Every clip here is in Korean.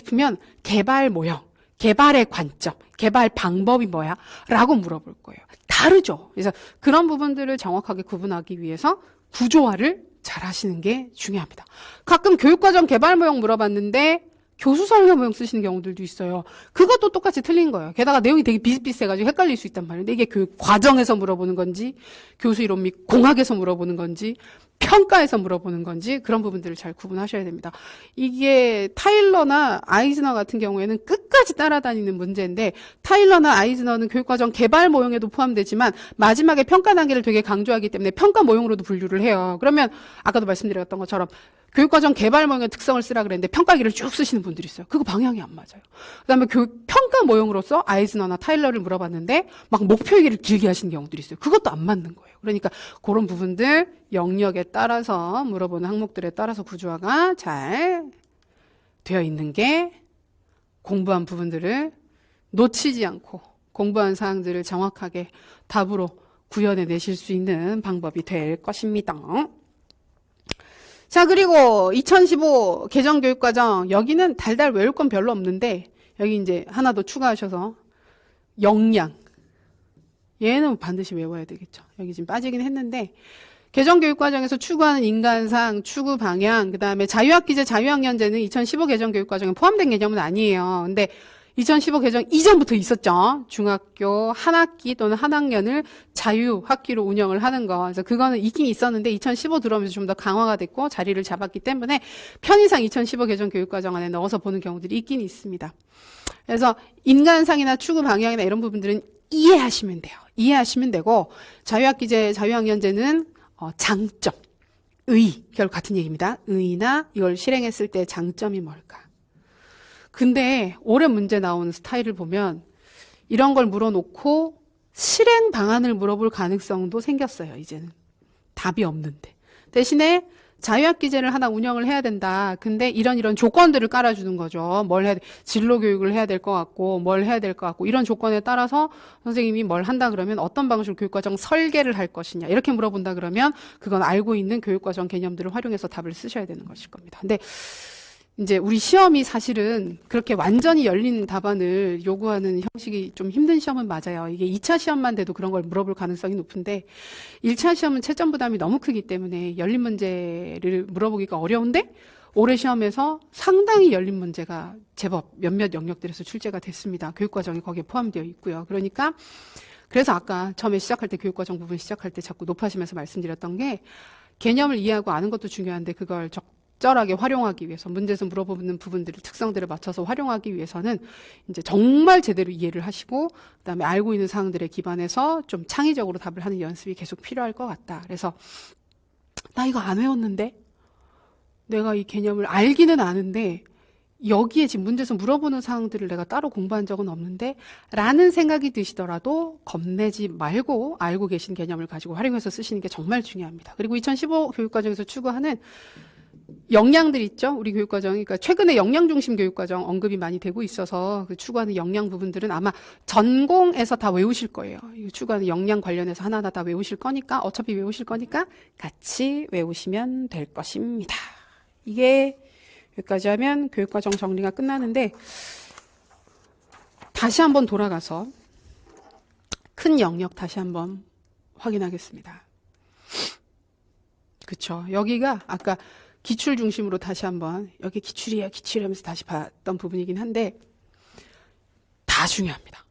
싶으면 개발 모형, 개발의 관점, 개발 방법이 뭐야? 라고 물어볼 거예요. 다르죠. 그래서 그런 부분들을 정확하게 구분하기 위해서 구조화를 잘 하시는 게 중요합니다. 가끔 교육과정 개발 모형 물어봤는데 교수 설계 모형 쓰시는 경우들도 있어요. 그것도 똑같이 틀린 거예요. 게다가 내용이 되게 비슷비슷해가지고 헷갈릴 수 있단 말이에요. 근데 이게 교육 과정에서 물어보는 건지, 교수 이론 및 공학에서 물어보는 건지, 평가에서 물어보는 건지 그런 부분들을 잘 구분하셔야 됩니다. 이게 타일러나 아이즈너 같은 경우에는 끝까지 따라다니는 문제인데, 타일러나 아이즈너는 교육과정 개발 모형에도 포함되지만 마지막에 평가 단계를 되게 강조하기 때문에 평가 모형으로도 분류를 해요. 그러면 아까도 말씀드렸던 것처럼 교육과정 개발 모형의 특성을 쓰라 그랬는데 평가기를 쭉 쓰시는 분들이 있어요. 그거 방향이 안 맞아요. 그다음에 평가 모형으로서 아이즈너나 타일러를 물어봤는데 막 목표 얘기를 길게 하시는 경우들이 있어요. 그것도 안 맞는 거예요. 그러니까 그런 부분들 영역에 따라서 물어보는 항목들에 따라서 구조화가 잘 되어 있는 게 공부한 부분들을 놓치지 않고 공부한 사항들을 정확하게 답으로 구현해 내실 수 있는 방법이 될 것입니다. 자, 그리고 2015 개정교육과정, 여기는 달달 외울 건 별로 없는데 여기 이제 하나 더 추가하셔서 역량, 얘는 반드시 외워야 되겠죠. 여기 지금 빠지긴 했는데 개정교육과정에서 추구하는 인간상, 추구 방향, 그 다음에 자유학기제, 자유학년제는 2015 개정교육과정에 포함된 개념은 아니에요. 근데 2015 개정 이전부터 있었죠. 중학교 한 학기 또는 한 학년을 자유학기로 운영을 하는 거. 그래서 그거는 있긴 있었는데 2015 들어오면서 좀 더 강화가 됐고 자리를 잡았기 때문에 편의상 2015 개정 교육과정 안에 넣어서 보는 경우들이 있긴 있습니다. 그래서 인간상이나 추구 방향이나 이런 부분들은 이해하시면 돼요. 이해하시면 되고 자유학기제, 자유학년제는 장점, 결국 같은 얘기입니다. 의의나 이걸 실행했을 때 장점이 뭘까? 근데 올해 문제 나온 스타일을 보면 이런 걸 물어놓고 실행 방안을 물어볼 가능성도 생겼어요. 이제는 답이 없는데 대신에 자유학기제를 하나 운영을 해야 된다. 근데 이런 조건들을 깔아주는 거죠. 뭘 해야 돼? 진로 교육을 해야 될 것 같고 뭘 해야 될 것 같고 이런 조건에 따라서 선생님이 뭘 한다 그러면 어떤 방식으로 교육과정 설계를 할 것이냐 이렇게 물어본다 그러면 그건 알고 있는 교육과정 개념들을 활용해서 답을 쓰셔야 되는 것일 겁니다. 근데 이제 우리 시험이 사실은 그렇게 완전히 열린 답안을 요구하는 형식이 좀 힘든 시험은 맞아요. 이게 2차 시험만 돼도 그런 걸 물어볼 가능성이 높은데 1차 시험은 채점 부담이 너무 크기 때문에 열린 문제를 물어보기가 어려운데 올해 시험에서 상당히 열린 문제가 제법 몇몇 영역들에서 출제가 됐습니다. 교육과정이 거기에 포함되어 있고요. 그러니까 그래서 아까 처음에 시작할 때 교육과정 부분 시작할 때 자꾸 높아지면서 말씀드렸던 게 개념을 이해하고 아는 것도 중요한데 그걸 적절하게 활용하기 위해서 문제에서 물어보는 부분들을 특성들을 맞춰서 활용하기 위해서는 이제 정말 제대로 이해를 하시고 그다음에 알고 있는 사항들에 기반해서 좀 창의적으로 답을 하는 연습이 계속 필요할 것 같다. 그래서 나 이거 안 외웠는데 내가 이 개념을 알기는 아는데 여기에 지금 문제에서 물어보는 사항들을 내가 따로 공부한 적은 없는데 라는 생각이 드시더라도 겁내지 말고 알고 계신 개념을 가지고 활용해서 쓰시는 게 정말 중요합니다. 그리고 2015 교육과정에서 추구하는 역량들 있죠? 우리 교육과정이. 그러니까 최근에 역량 중심 교육과정 언급이 많이 되고 있어서 그 추구하는 역량 부분들은 아마 전공에서 다 외우실 거예요. 추구하는 역량 관련해서 하나하나 다 외우실 거니까 어차피 외우실 거니까 같이 외우시면 될 것입니다. 이게 여기까지 하면 교육과정 정리가 끝나는데 다시 한번 돌아가서 큰 영역 다시 한번 확인하겠습니다. 그쵸? 여기가 아까 기출 중심으로 다시 한번 여기 기출이에요. 기출이라면서 다시 봤던 부분이긴 한데 다 중요합니다.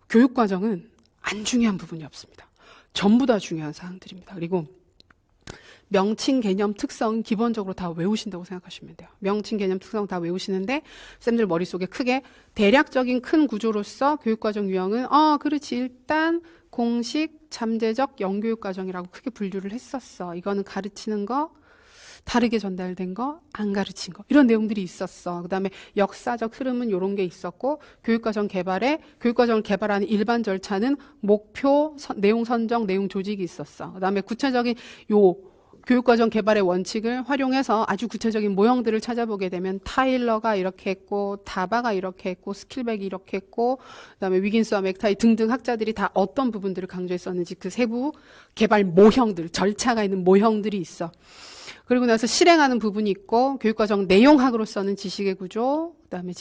교육과정은 안 중요한 부분이 없습니다. 전부 다 중요한 사항들입니다. 그리고 명칭, 개념, 특성 기본적으로 다 외우신다고 생각하시면 돼요. 명칭, 개념, 특성 다 외우시는데 쌤들 머릿속에 크게 대략적인 큰 구조로서 교육과정 유형은 그렇지 일단 공식, 잠재적, 영교육과정이라고 크게 분류를 했었어. 이거는 가르치는 거 다르게 전달된 거, 안 가르친 거 이런 내용들이 있었어. 그 다음에 역사적 흐름은 이런 게 있었고 교육과정을 개발하는 일반 절차는 목표, 내용 선정, 내용 조직이 있었어. 그 다음에 구체적인 교육과정 개발의 원칙을 활용해서 아주 구체적인 모형들을 찾아보게 되면 타일러가 이렇게 했고 다바가 이렇게 했고 스킬백이 이렇게 했고 그다음에 위긴스와 맥타이 등등 학자들이 다 어떤 부분들을 강조했었는지 그 세부 개발 모형들, 절차가 있는 모형들이 있어. 그리고 나서 실행하는 부분이 있고 교육과정 내용학으로서는 지식의 구조, 그다음에